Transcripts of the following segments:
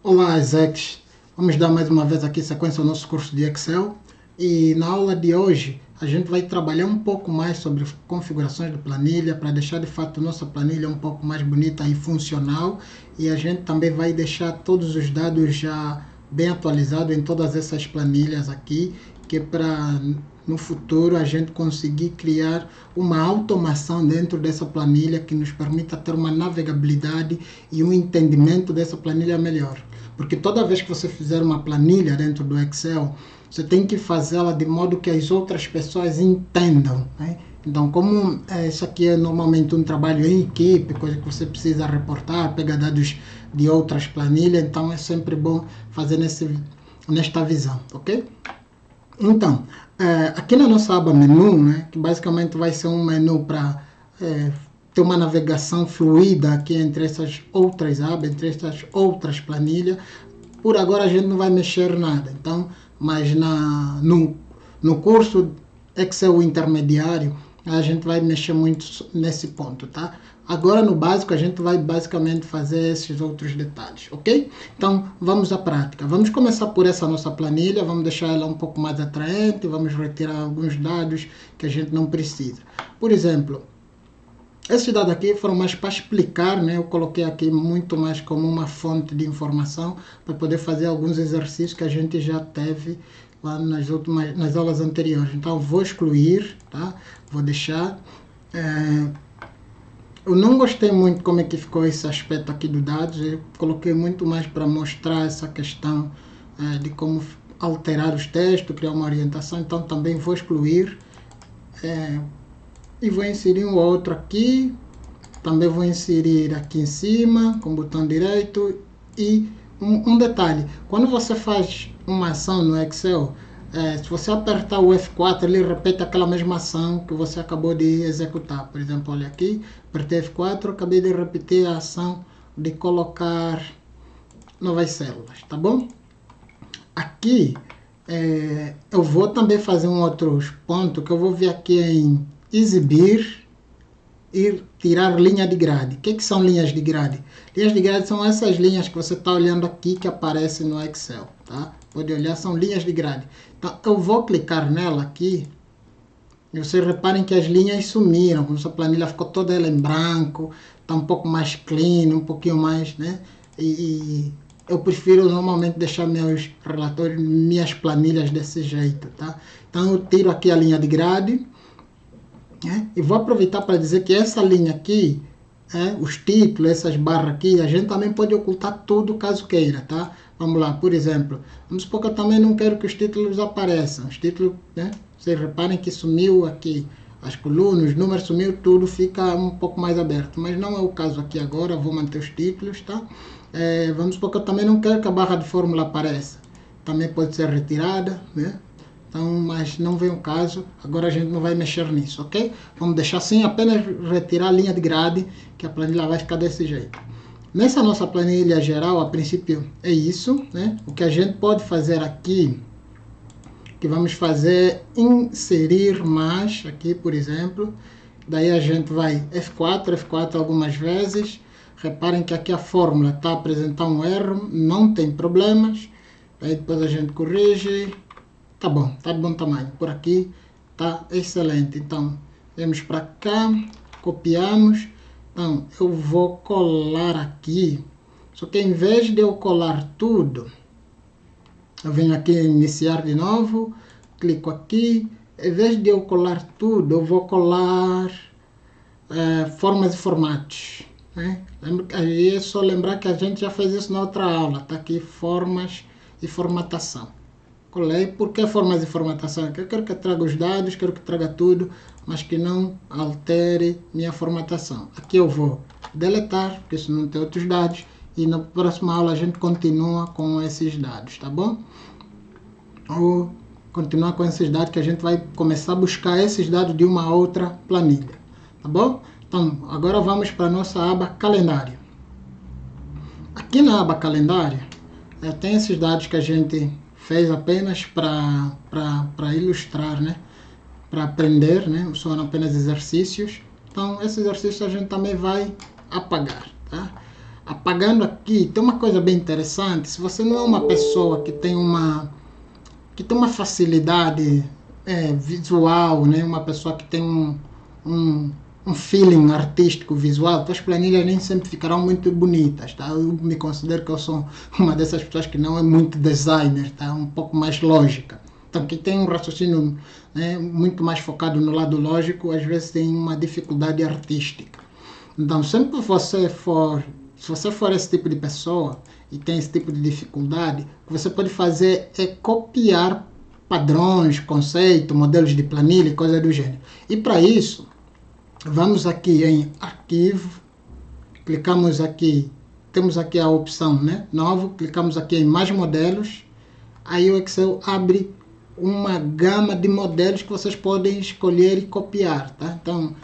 Olá, execs! Vamos dar mais uma vez aqui sequência ao nosso curso de Excel e na aula de hoje a gente vai trabalhar um pouco mais sobre configurações de planilha para deixar de fato nossa planilha um pouco mais bonita e funcional, e a gente também vai deixar todos os dados já bem atualizados em todas essas planilhas aqui, que é para no futuro a gente conseguir criar uma automação dentro dessa planilha que nos permita ter uma navegabilidade e um entendimento dessa planilha melhor. Porque toda vez que você fizer uma planilha dentro do Excel, você tem que fazê-la de modo que as outras pessoas entendam, né? Então, como isso aqui é normalmente um trabalho em equipe, coisa que você precisa reportar, pegar dados de outras planilhas, então é sempre bom fazer nesta visão, ok? Então, aqui na nossa aba menu, né, que basicamente vai ser um menu para ter uma navegação fluida aqui entre essas outras abas, entre essas outras planilhas. Por agora a gente não vai mexer nada, então, mas no curso Excel intermediário a gente vai mexer muito nesse ponto, tá? Agora no básico a gente vai basicamente fazer esses outros detalhes, ok? Então vamos à prática. Vamos começar por essa nossa planilha, vamos deixar ela um pouco mais atraente, vamos retirar alguns dados que a gente não precisa. Por exemplo, esses dados aqui foram mais para explicar, né? Eu coloquei aqui muito mais como uma fonte de informação para poder fazer alguns exercícios que a gente já teve lá nas aulas anteriores. Então vou excluir, tá? Vou deixar. Eu não gostei muito como é que ficou esse aspecto aqui do dados. Eu coloquei muito mais para mostrar essa questão de como alterar os textos, criar uma orientação. Então também vou excluir. E vou inserir um outro aqui. Também vou inserir aqui em cima com o botão direito. E um detalhe, quando você faz uma ação no Excel, se você apertar o F4, ele repete aquela mesma ação que você acabou de executar. Por exemplo, olha aqui, apertei F4, acabei de repetir a ação de colocar novas células, tá bom? Aqui, eu vou também fazer um outro ponto, que eu vou vir aqui em exibir e tirar linha de grade. O que são linhas de grade? Linhas de grade são essas linhas que você está olhando aqui que aparecem no Excel, tá? Pode olhar, são linhas de grade. Então, eu vou clicar nela aqui e vocês reparem que as linhas sumiram, como sua planilha ficou toda ela em branco, está um pouco mais clean, um pouquinho mais, né? E eu prefiro normalmente deixar meus relatórios, minhas planilhas desse jeito, tá? Então, eu tiro aqui a linha de grade. E vou aproveitar para dizer que essa linha aqui, os títulos, essas barras aqui, a gente também pode ocultar tudo caso queira, tá? Vamos lá, por exemplo, vamos supor que eu também não quero que os títulos apareçam. Os títulos, né? Vocês reparem que sumiu aqui as colunas, os números sumiu, tudo fica um pouco mais aberto. Mas não é o caso aqui agora, vou manter os títulos, tá? Vamos supor que eu também não quero que a barra de fórmula apareça. Também pode ser retirada, né? Então, mas não vem o caso, agora a gente não vai mexer nisso, ok? Vamos deixar assim, apenas retirar a linha de grade, que a planilha vai ficar desse jeito. Nessa nossa planilha geral, a princípio é isso, né? O que a gente pode fazer aqui, que vamos fazer inserir mais, aqui por exemplo, daí a gente vai F4 algumas vezes. Reparem que aqui a fórmula está apresentando um erro, não tem problemas, aí depois a gente corrige. Tá bom, tá de bom tamanho. Por aqui tá excelente. Então, vamos para cá, copiamos. Então, eu vou colar aqui. Só que em vez de eu colar tudo, eu venho aqui em iniciar de novo, clico aqui. Em vez de eu colar tudo, eu vou colar formas e formatos, né? Aí é só lembrar que a gente já fez isso na outra aula. Tá aqui formas e formatação. Colei. Por que formas de formatação? Eu quero que traga os dados, quero que traga tudo, mas que não altere minha formatação. Aqui eu vou deletar, porque isso não tem outros dados, e na próxima aula a gente continua com esses dados, tá bom? Ou continuar com esses dados que a gente vai começar a buscar esses dados de uma outra planilha, tá bom? Então, agora vamos para a nossa aba calendário. Aqui na aba calendário, tem esses dados que a gente fez apenas para ilustrar, né? Para aprender, né? São apenas exercícios. Então, esses exercícios a gente também vai apagar, tá? apagando aqui, tem uma coisa bem interessante. Se você não é uma pessoa que tem uma facilidade visual, né? Uma pessoa que tem um feeling artístico visual, as planilhas nem sempre ficarão muito bonitas, tá? Eu me considero que eu sou uma dessas pessoas que não é muito designer, tá? Um pouco mais lógica. Então, quem tem um raciocínio, né, muito mais focado no lado lógico, às vezes tem uma dificuldade artística. Então, sempre se você for esse tipo de pessoa e tem esse tipo de dificuldade, o que você pode fazer é copiar padrões, conceitos, modelos de planilha e coisa do gênero. E para isso, vamos aqui em arquivo, clicamos aqui, temos aqui a opção, né, novo, clicamos aqui em mais modelos, aí o Excel abre uma gama de modelos que vocês podem escolher e copiar, tá? Então,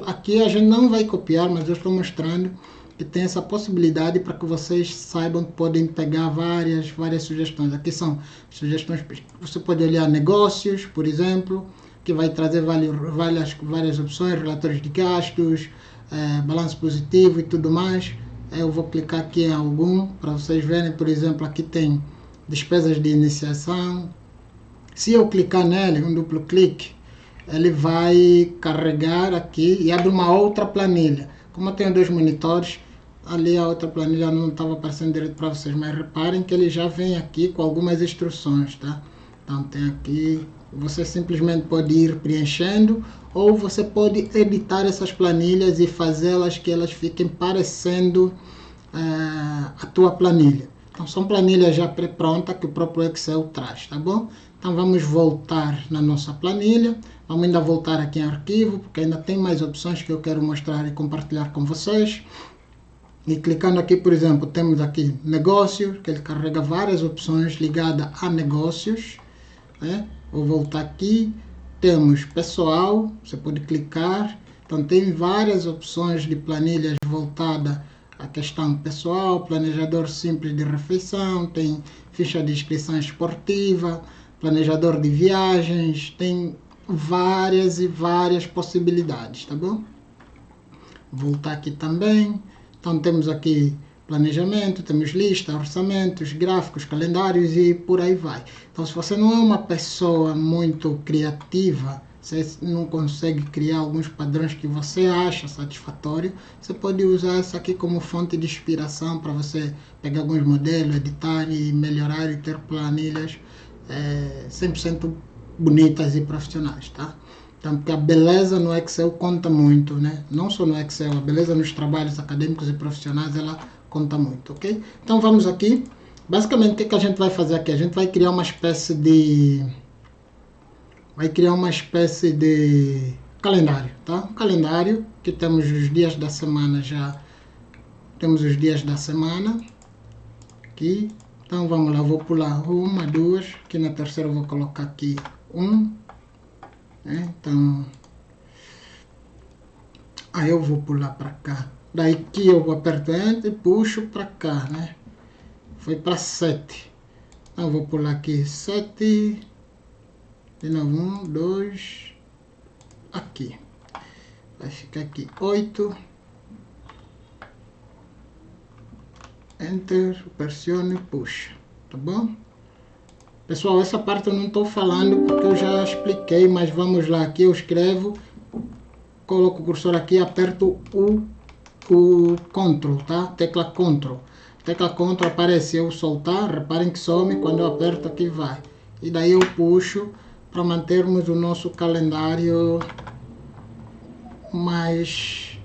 aqui a gente não vai copiar, mas eu estou mostrando que tem essa possibilidade para que vocês saibam que podem pegar várias sugestões. Aqui são sugestões, você pode olhar negócios, por exemplo, que vai trazer várias opções, relatórios de gastos, balanço positivo e tudo mais. Eu vou clicar aqui em algum para vocês verem, por exemplo, aqui tem despesas de iniciação. Se eu clicar nele, um duplo clique, ele vai carregar aqui e abre uma outra planilha. Como eu tenho 2 monitores, ali a outra planilha não estava aparecendo direito para vocês, mas reparem que ele já vem aqui com algumas instruções, tá? Então tem aqui, você simplesmente pode ir preenchendo ou você pode editar essas planilhas e fazê-las que elas fiquem parecendo a tua planilha. Então são planilhas já pré-prontas que o próprio Excel traz, tá bom? Então vamos voltar na nossa planilha, vamos ainda voltar aqui em arquivo, porque ainda tem mais opções que eu quero mostrar e compartilhar com vocês. E clicando aqui, por exemplo, temos aqui negócio, que ele carrega várias opções ligadas a negócios, né? Vou voltar aqui, temos pessoal, você pode clicar, então tem várias opções de planilhas voltadas à questão pessoal, planejador simples de refeição, tem ficha de inscrição esportiva, planejador de viagens, tem várias possibilidades, tá bom? Voltar aqui também, então temos aqui planejamento, temos lista, orçamentos, gráficos, calendários e por aí vai. Então se você não é uma pessoa muito criativa, você não consegue criar alguns padrões que você acha satisfatório, você pode usar essa aqui como fonte de inspiração para você pegar alguns modelos, editar e melhorar e ter planilhas 100% bonitas e profissionais, tá? Então, porque a beleza no Excel conta muito, né? Não só no Excel, a beleza nos trabalhos acadêmicos e profissionais, ela conta muito, ok? Então, vamos aqui. Basicamente, o que a gente vai fazer aqui? A gente vai criar uma espécie de... calendário, tá? Um calendário que temos os dias da semana já. Temos os dias da semana aqui. Então vamos lá, vou pular 1, 2, aqui na terceira eu vou colocar aqui 1, né? Então, aí eu vou pular para cá, daí que eu aperto Enter e puxo para cá, né? Foi para 7, então eu vou pular aqui 7, de novo 1, 2, aqui, vai ficar aqui 8, Enter, pressione e puxa, tá bom? Pessoal, essa parte eu não estou falando porque eu já expliquei, mas vamos lá, aqui eu escrevo, coloco o cursor aqui, aperto o Ctrl, tá? Tecla Ctrl. Tecla Ctrl aparece, eu soltar, reparem que some, quando eu aperto aqui vai. E daí eu puxo para mantermos o nosso calendário mais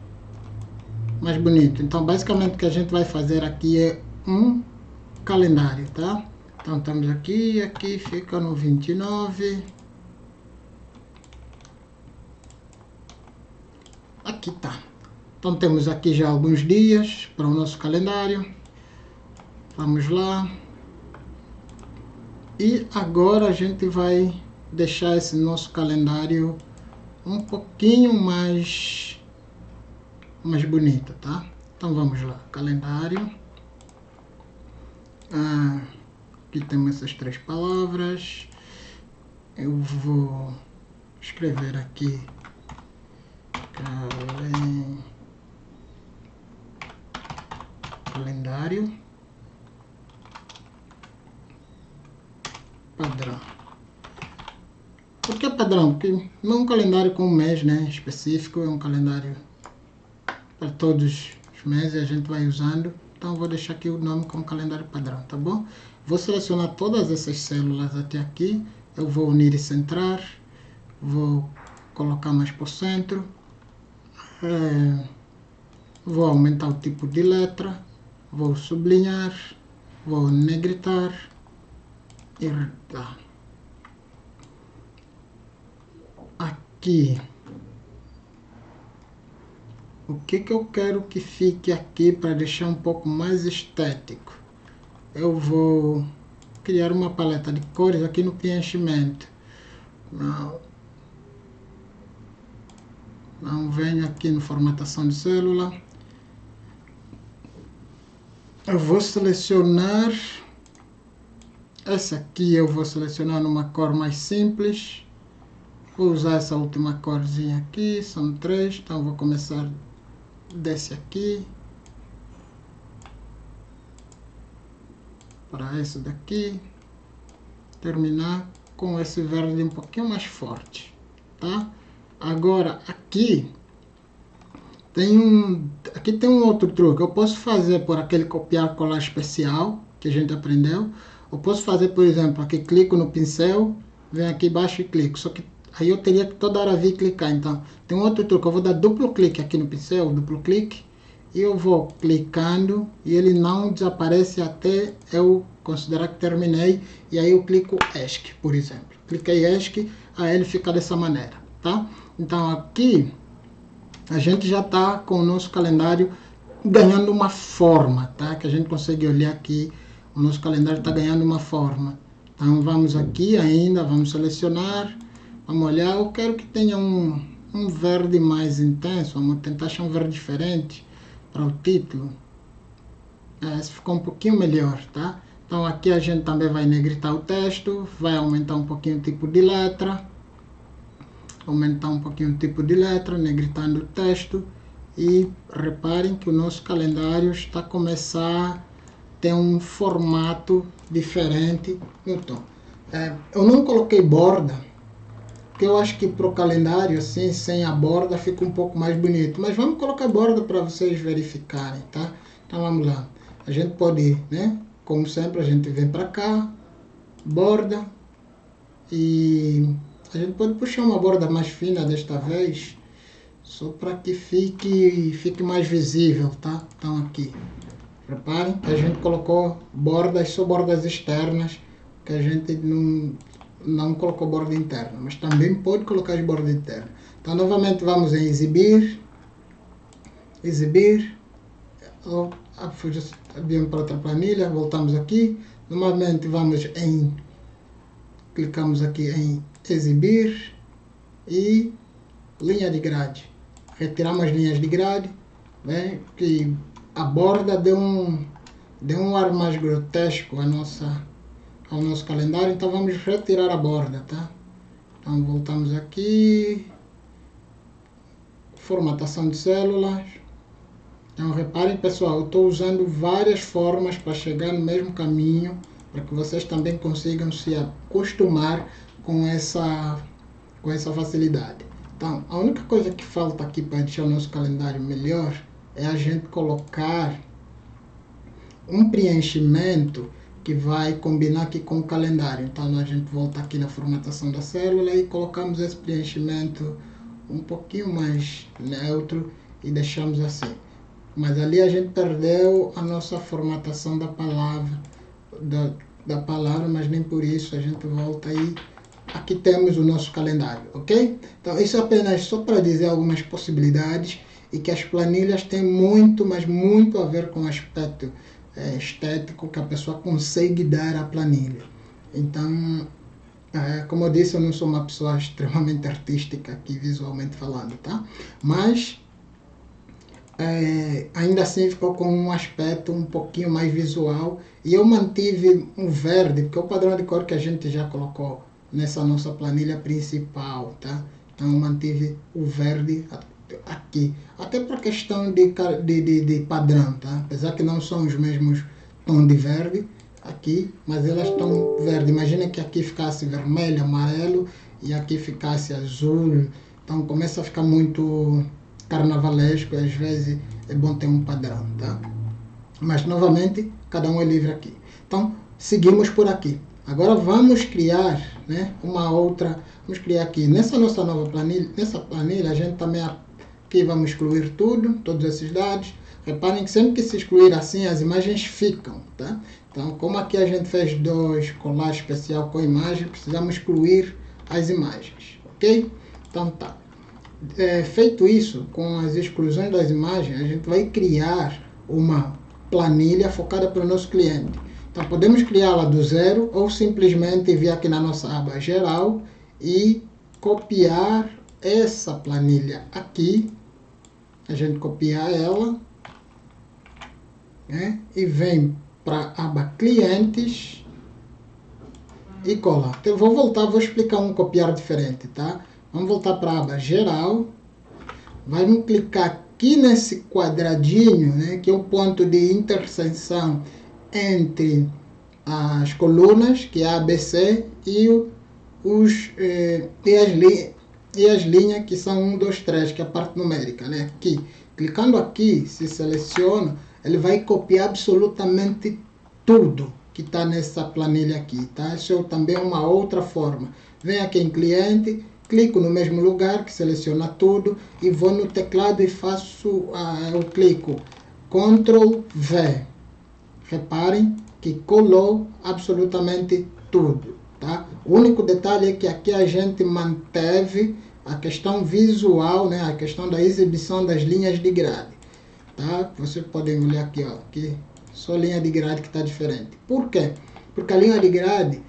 bonito. Então, basicamente, o que a gente vai fazer aqui é um calendário, tá? Então, estamos aqui, aqui fica no 29. Aqui tá. Então, temos aqui já alguns dias para o nosso calendário. Vamos lá. E agora a gente vai deixar esse nosso calendário um pouquinho mais bonito, tá? Então vamos lá, calendário. Aqui temos essas 3 palavras. Eu vou escrever aqui calendário padrão. Por que padrão? Porque não é um calendário com um mês, né, específico, é um calendário para todos os meses, a gente vai usando. Então vou deixar aqui o nome como calendário padrão, tá bom? Vou selecionar todas essas células até aqui, eu vou unir e centrar, vou colocar mais por centro, vou aumentar o tipo de letra, vou sublinhar, vou negritar e tá. Aqui, o que eu quero que fique aqui para deixar um pouco mais estético? Eu vou criar uma paleta de cores aqui no preenchimento. Não venho aqui no formatação de célula. Eu vou selecionar essa aqui, eu vou selecionar numa cor mais simples. Vou usar essa última corzinha aqui, são 3, então vou começar desse aqui para esse daqui, terminar com esse verde um pouquinho mais forte, tá? Agora aqui tem um outro truque. Eu posso fazer por aquele copiar colar especial que a gente aprendeu. Eu posso fazer, por exemplo, aqui clico no pincel, venho aqui embaixo e clico, só que aí eu teria que toda hora vir clicar. Então tem um outro truque, eu vou dar duplo clique aqui no pincel, duplo clique, e eu vou clicando e ele não desaparece até eu considerar que terminei, e aí eu clico ESC, por exemplo. Cliquei ESC, aí ele fica dessa maneira, tá? Então aqui a gente já está com o nosso calendário ganhando uma forma, tá? Que a gente consegue olhar aqui, o nosso calendário está ganhando uma forma. Então vamos aqui ainda, vamos selecionar, vamos olhar, eu quero que tenha um verde mais intenso, vamos tentar achar um verde diferente para o título. Esse ficou um pouquinho melhor, tá? Então aqui a gente também vai negritar o texto, vai aumentar um pouquinho o tipo de letra, negritando o texto, e reparem que o nosso calendário está a começar a ter um formato diferente no tom. Eu não coloquei borda, porque eu acho que para o calendário assim, sem a borda, fica um pouco mais bonito, mas vamos colocar borda para vocês verificarem, tá? Então vamos lá, a gente pode, né, como sempre, a gente vem para cá, borda, e a gente pode puxar uma borda mais fina desta vez, só para que fique mais visível, tá? Então aqui, reparem que a gente colocou bordas, só bordas externas, que a gente não colocou borda interna, mas também pode colocar as bordas internas. Então novamente vamos em exibir, viemos para outra planilha, voltamos aqui, novamente vamos em, clicamos aqui em exibir e linha de grade, retiramos as linhas de grade, né, que a borda deu um ar mais grotesco ao nosso calendário, então vamos retirar a borda, tá? Então voltamos aqui, formatação de células. Então reparem, pessoal, eu estou usando várias formas para chegar no mesmo caminho, para que vocês também consigam se acostumar com essa facilidade. Então, a única coisa que falta aqui para deixar o nosso calendário melhor é a gente colocar um preenchimento que vai combinar aqui com o calendário. Então, a gente volta aqui na formatação da célula e colocamos esse preenchimento um pouquinho mais neutro e deixamos assim. Mas ali a gente perdeu a nossa formatação da palavra, mas nem por isso a gente volta aí. Aqui temos o nosso calendário, ok? Então isso é apenas só para dizer algumas possibilidades e que as planilhas têm muito, mas muito a ver com o aspecto estético que a pessoa consegue dar à planilha. Então, como eu disse, eu não sou uma pessoa extremamente artística aqui visualmente falando, tá? Mas ainda assim ficou com um aspecto um pouquinho mais visual, e eu mantive um verde, porque é o padrão de cor que a gente já colocou nessa nossa planilha principal, tá? Então eu mantive o verde aqui, até por questão de padrão, tá? Apesar que não são os mesmos tons de verde aqui, mas elas estão verde. Imagina que aqui ficasse vermelho, amarelo e aqui ficasse azul. Então começa a ficar muito carnavalesco e às vezes é bom ter um padrão, tá? Mas novamente, cada um é livre aqui. Então, seguimos por aqui. Agora vamos criar, né, uma outra, vamos criar aqui, nessa nossa nova planilha, nessa planilha a gente também aqui vamos excluir tudo, todos esses dados. Reparem que sempre que se excluir assim, as imagens ficam, tá? Então, como aqui a gente fez dois colar especial com imagem, precisamos excluir as imagens, ok? Então tá. Feito isso, com as exclusões das imagens, a gente vai criar uma planilha focada para o nosso cliente. Então podemos criá-la do zero ou simplesmente vir aqui na nossa aba geral e copiar essa planilha aqui. A gente copia ela, né? E vem para a aba clientes e cola. Então, eu vou voltar, vou explicar um copiar diferente, tá? Vamos voltar para a aba geral. Vamos clicar aqui nesse quadradinho, né, que é o ponto de interseção entre as colunas, que é a ABC, e as linhas, que são 1, 2, 3, que é a parte numérica, né? Aqui. Clicando aqui, se seleciona, ele vai copiar absolutamente tudo que está nessa planilha aqui, tá? Isso é também uma outra forma. Vem aqui em cliente, clico no mesmo lugar, que seleciona tudo, e vou no teclado e faço, eu clico Ctrl V. Reparem que colou absolutamente tudo, tá? O único detalhe é que aqui a gente manteve a questão visual, né? A questão da exibição das linhas de grade, tá? Vocês podem olhar aqui, ó, aqui só linha de grade que está diferente. Por quê? Porque a linha de grade,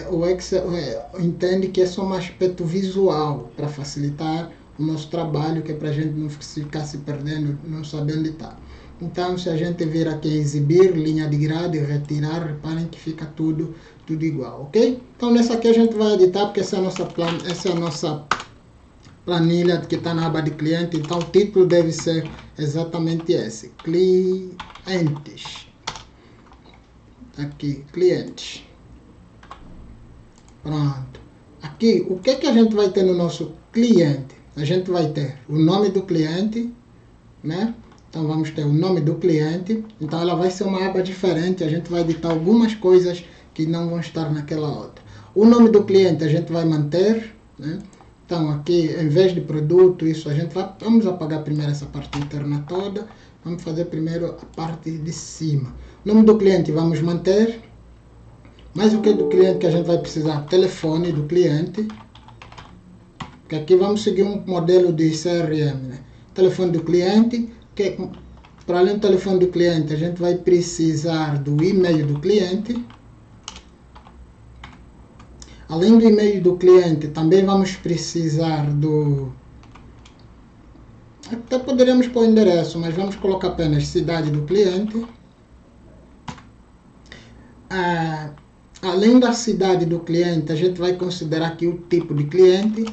o Excel entende que é só um aspecto visual para facilitar o nosso trabalho, que é para a gente não ficar se perdendo, não saber onde está. Então, se a gente vir aqui exibir linha de grade e retirar, reparem que fica tudo igual, ok? Então, nessa aqui a gente vai editar, porque essa é a nossa planilha que está na aba de cliente. Então, o título deve ser exatamente esse: clientes. Aqui, clientes. Pronto. Aqui, o que a gente vai ter no nosso cliente? A gente vai ter o nome do cliente, né? Então vamos ter o nome do cliente. Então ela vai ser uma aba diferente. A gente vai editar algumas coisas que não vão estar naquela outra. O nome do cliente a gente vai manter, né? Então aqui, em vez de produto, isso a gente vai... Vamos apagar primeiro essa parte interna toda. Vamos fazer primeiro a parte de cima. O nome do cliente vamos manter. Mas o que do cliente que a gente vai precisar? Telefone do cliente. Porque aqui vamos seguir um modelo de CRM, né? Telefone do cliente. Que, para além do telefone do cliente, a gente vai precisar do e-mail do cliente. Além do e-mail do cliente, também vamos precisar do... Até poderíamos pôr o endereço, mas vamos colocar apenas cidade do cliente. Além da cidade do cliente, a gente vai considerar aqui o tipo de cliente.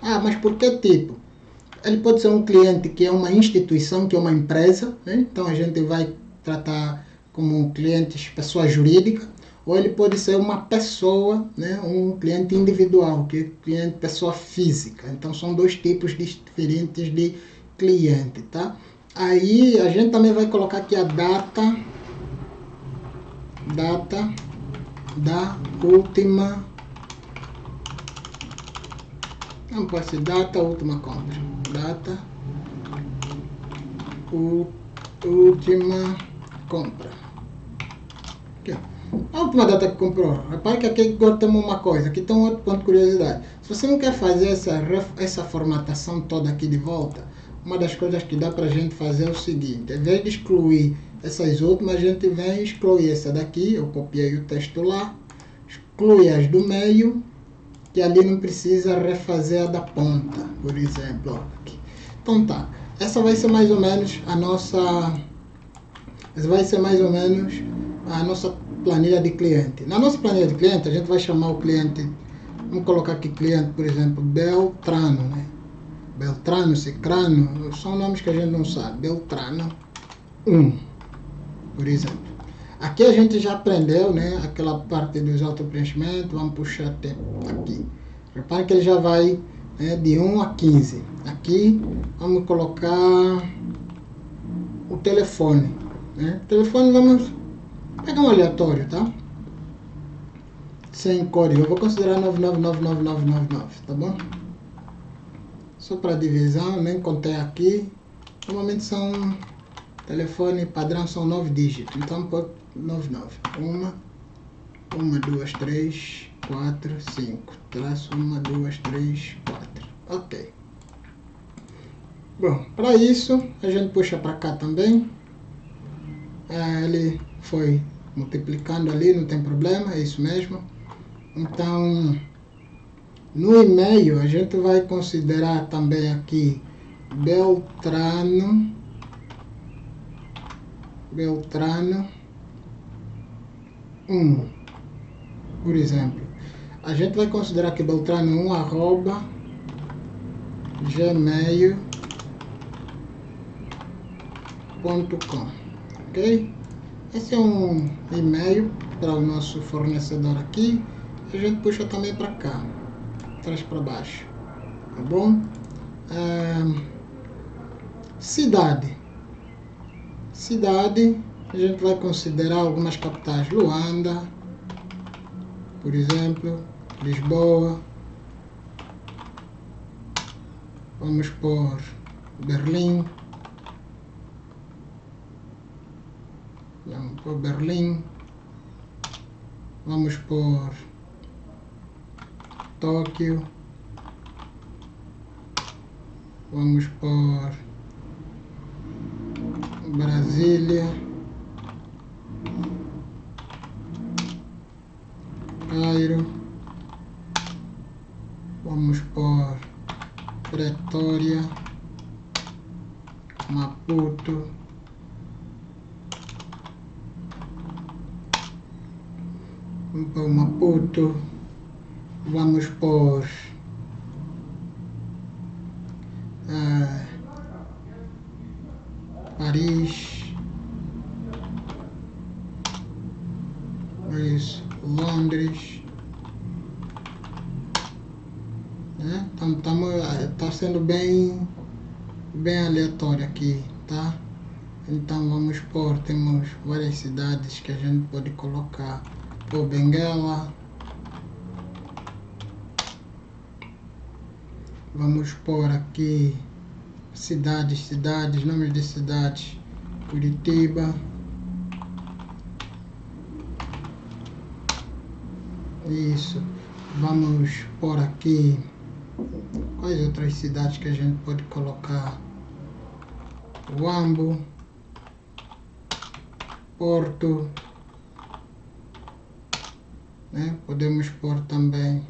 Mas por que tipo? Ele pode ser um cliente que é uma instituição, que é uma empresa, né? Então a gente vai tratar como clientes, pessoa jurídica, ou ele pode ser uma pessoa, né? Um cliente individual, que é cliente pessoa física. Então são dois tipos diferentes de cliente, tá? Aí a gente também vai colocar aqui a data da última, não pode ser data última compra, data última compra. Aqui, a última data que comprou. Repare que aqui agora temos uma coisa, aqui tem um outro ponto de curiosidade. Se você não quer fazer essa formatação toda aqui de volta, uma das coisas que dá para a gente fazer é o seguinte: em vez de excluir essas últimas, a gente vem e exclui essa daqui. Eu copiei o texto lá, exclui as do meio, que ali não precisa refazer a da ponta, por exemplo. Aqui. Então tá, essa vai ser mais ou menos a nossa planilha de cliente. Na nossa planilha de cliente, a gente vai chamar o cliente, vamos colocar aqui cliente, por exemplo, Beltrano, né? Beltrano, Cicrano, são nomes que a gente não sabe. Beltrano 1, por exemplo. Aqui a gente já aprendeu, né, aquela parte dos autopreenchimentos. Vamos puxar até aqui. Repare que ele já vai, né, de 1 a 15. Aqui vamos colocar o telefone, né? O telefone vamos pegar um aleatório, tá? Sem código. Eu vou considerar 9999999, tá bom? Só para divisão, nem contei aqui. Normalmente são telefone padrão, são 9 dígitos. Então pode 99. 1, 2, 3, 4, 5. Traço 1, 2, 3, 4. Ok. Bom, para isso a gente puxa para cá também. Ele foi multiplicando ali, não tem problema, é isso mesmo. Então, no e-mail a gente vai considerar também aqui Beltrano 1, por exemplo. A gente vai considerar que Beltrano 1 arroba gmail.com, ok? Esse é um e-mail para o nosso fornecedor aqui. A gente puxa também para cá, traz para baixo, tá bom? Cidade, a gente vai considerar algumas capitais. Luanda, por exemplo, Lisboa. Vamos por Berlim. Vamos por Berlim. Vamos por Tóquio. Vamos por Brasília. Cairo. Vamos por Pretória. Maputo. Vamos por Maputo. Vamos por Paris. Londres. Então tá sendo bem aleatório aqui, tá? Então vamos por, temos várias cidades que a gente pode colocar. Por Benguela. Vamos por aqui cidades, nomes de cidades. Curitiba. Isso. Vamos por aqui. Quais outras cidades que a gente pode colocar? Huambo. Porto. Né? Podemos pôr também.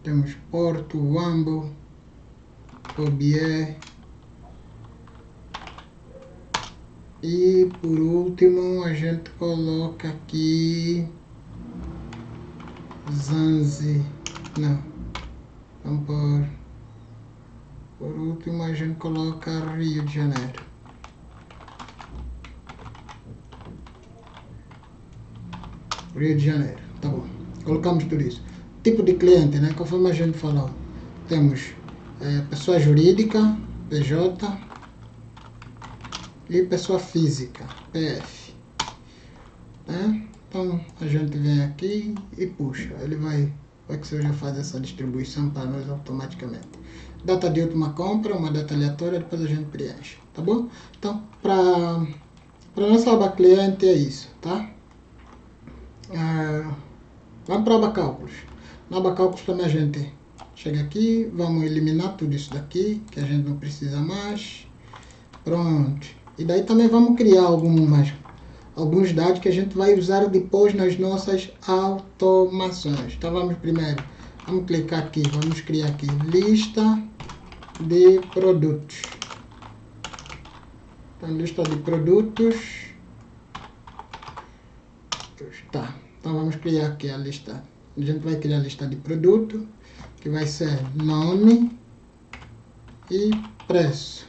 Temos Porto, Huambo, Obié. E por último a gente coloca aqui Zanzi. Não. Vamos por último a gente coloca Rio de Janeiro. Rio de Janeiro, tá bom. Colocamos tudo isso. Tipo de cliente, né? Conforme a gente falou. Temos pessoa jurídica, PJ, e pessoa física, PF. Né? Então a gente vem aqui e puxa. Ele vai, o Excel já faz essa distribuição para nós automaticamente. Data de última compra, uma data aleatória, depois a gente preenche, tá bom? Então, para nossa aba cliente é isso, tá? Vamos para a aba cálculos. Na aba cálculos também a gente chega aqui, vamos eliminar tudo isso daqui, que a gente não precisa mais. Pronto. E daí também vamos criar alguns dados que a gente vai usar depois nas nossas automações. Então vamos clicar aqui, vamos criar aqui lista de produtos. Então lista de produtos. Tá. Então vamos criar aqui a lista. A gente vai criar a lista de produto, que vai ser nome, e preço.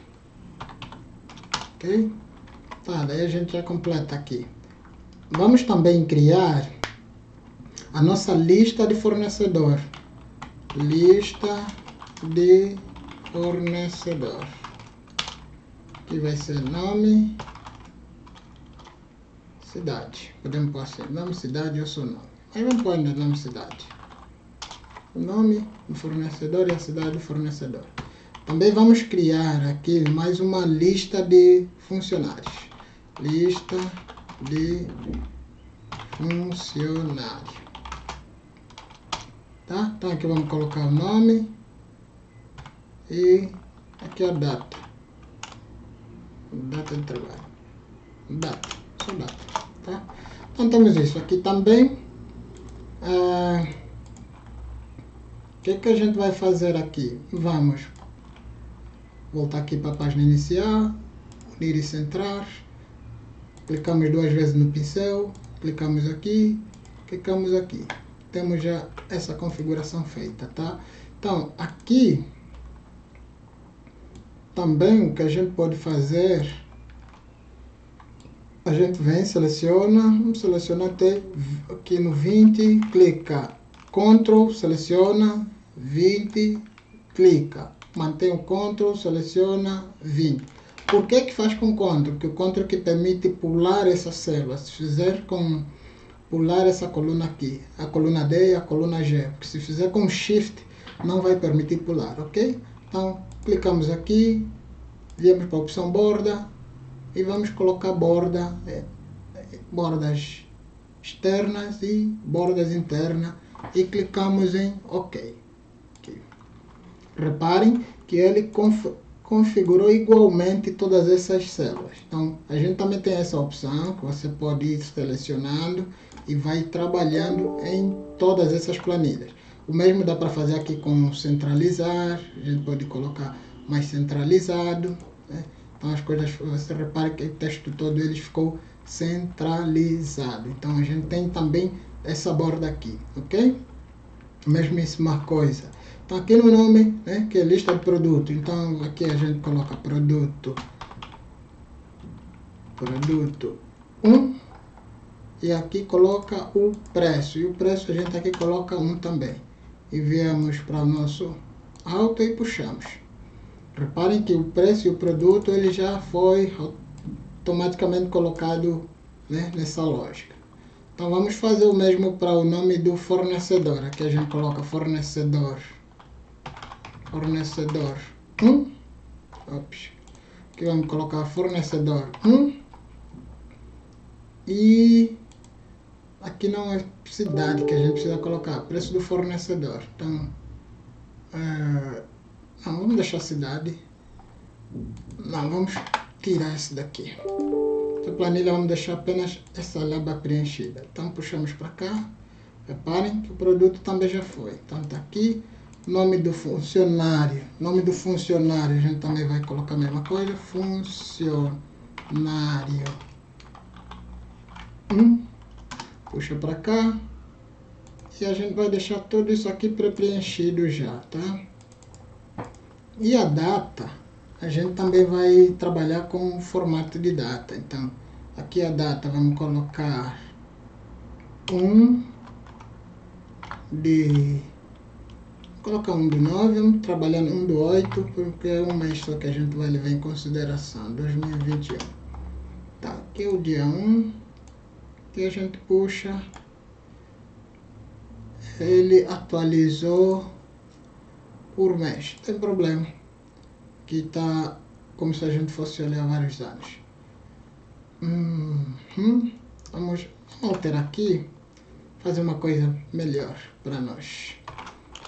Ok? Tá, daí a gente já completa aqui. Vamos também criar a nossa lista de fornecedor. Lista de fornecedor. Aqui vai ser nome, cidade. Podemos pôr assim, nome, cidade ou seu nome. Aí vamos pôr ainda nome, cidade. O nome do fornecedor e a cidade do fornecedor. Também vamos criar aqui mais uma lista de funcionários. Lista de funcionário. Tá? Então aqui vamos colocar o nome e aqui a data. Data de trabalho. Data, só data. Tá? Então temos isso aqui também. O que a gente vai fazer aqui? Vamos voltar aqui para a página inicial, unir e centrar. Clicamos 2 vezes no pincel, clicamos aqui, clicamos aqui. Temos já essa configuração feita, tá? Então, aqui também o que a gente pode fazer, a gente vem, seleciona, vamos selecionar até aqui no 20, clica, Ctrl, seleciona, 20, clica, mantém o Ctrl, seleciona, 20. Por que faz com Ctrl? Porque o Ctrl que permite pular essa célula. Se fizer com pular essa coluna aqui, a coluna D e a coluna G, porque se fizer com Shift não vai permitir pular, ok? Então clicamos aqui, viemos para a opção borda e vamos colocar bordas externas e bordas internas e clicamos em OK. Aqui. Reparem que ele configurou igualmente todas essas células. Então a gente também tem essa opção que você pode ir selecionando e vai trabalhando em todas essas planilhas. O mesmo dá para fazer aqui com centralizar, a gente pode colocar mais centralizado, né? Então as coisas, você repara que o texto todo ele ficou centralizado. Então a gente tem também essa borda aqui, ok? Mesmíssima coisa. Então aqui no nome, né, que é lista de produto, então aqui a gente coloca produto 1 e aqui coloca o preço, e o preço a gente aqui coloca 1 também. E viemos para o nosso auto e puxamos. Reparem que o preço e o produto ele já foi automaticamente colocado, né, nessa lógica. Então vamos fazer o mesmo para o nome do fornecedor. Aqui a gente coloca fornecedor 1. Aqui vamos colocar fornecedor 1. E aqui não é cidade que a gente precisa colocar, preço do fornecedor. Então, não, vamos deixar cidade. Não, vamos tirar esse daqui. Essa planilha vamos deixar apenas essa aba preenchida. Então puxamos para cá. Reparem que o produto também já foi. Então está aqui. Nome do funcionário. Nome do funcionário a gente também vai colocar a mesma coisa. Funcionário 1. Puxa para cá. E a gente vai deixar tudo isso aqui pré-preenchido já, tá? E a data, a gente também vai trabalhar com o formato de data. Então, aqui a data, vamos colocar 1 de 9, vamos trabalhando 1 do 8, porque é um mês só que a gente vai levar em consideração, 2021. Tá, aqui é o dia 1, que a gente puxa, ele atualizou por mês, não tem problema. Aqui está como se a gente fosse olhar vários anos. Vamos alterar aqui, fazer uma coisa melhor para nós.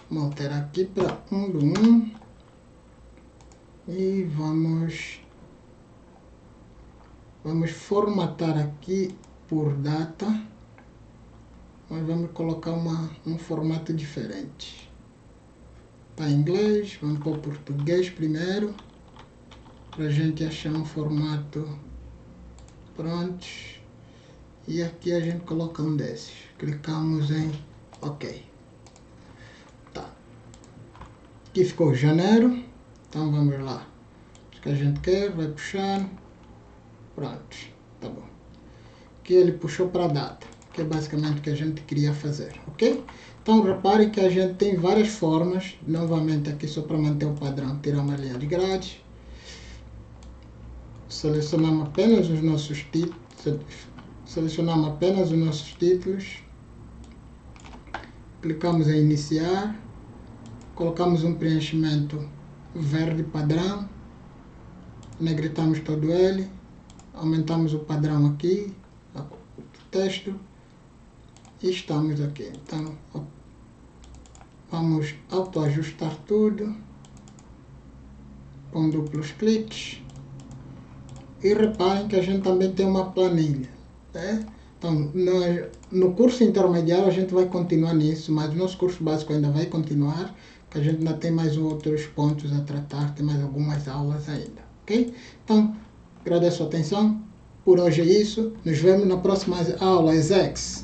Vamos alterar aqui para 1 do 1 e vamos formatar aqui por data, mas vamos colocar um formato diferente. Para inglês, vamos para o português primeiro, para a gente achar um formato pronto. E aqui a gente coloca um desses. Clicamos em OK. Tá. Aqui ficou janeiro. Então vamos lá. O que a gente quer, vai puxar. Pronto, tá bom. Aqui ele puxou para a data, que é basicamente o que a gente queria fazer, ok? Então repare que a gente tem várias formas. Novamente aqui só para manter o padrão, tirar uma linha de grade. Selecionamos apenas os nossos títulos. Selecionamos apenas os nossos títulos. Clicamos em iniciar. Colocamos um preenchimento verde padrão. Negritamos todo ele. Aumentamos o padrão aqui. O texto. E estamos aqui. Então, vamos autoajustar tudo. Com duplos cliques. E reparem que a gente também tem uma planilha. Né? Então, no curso intermediário a gente vai continuar nisso, mas o nosso curso básico ainda vai continuar, que a gente ainda tem mais outros pontos a tratar, tem mais algumas aulas ainda, ok? Então, agradeço a atenção, por hoje é isso, nos vemos na próxima aula, ESEX.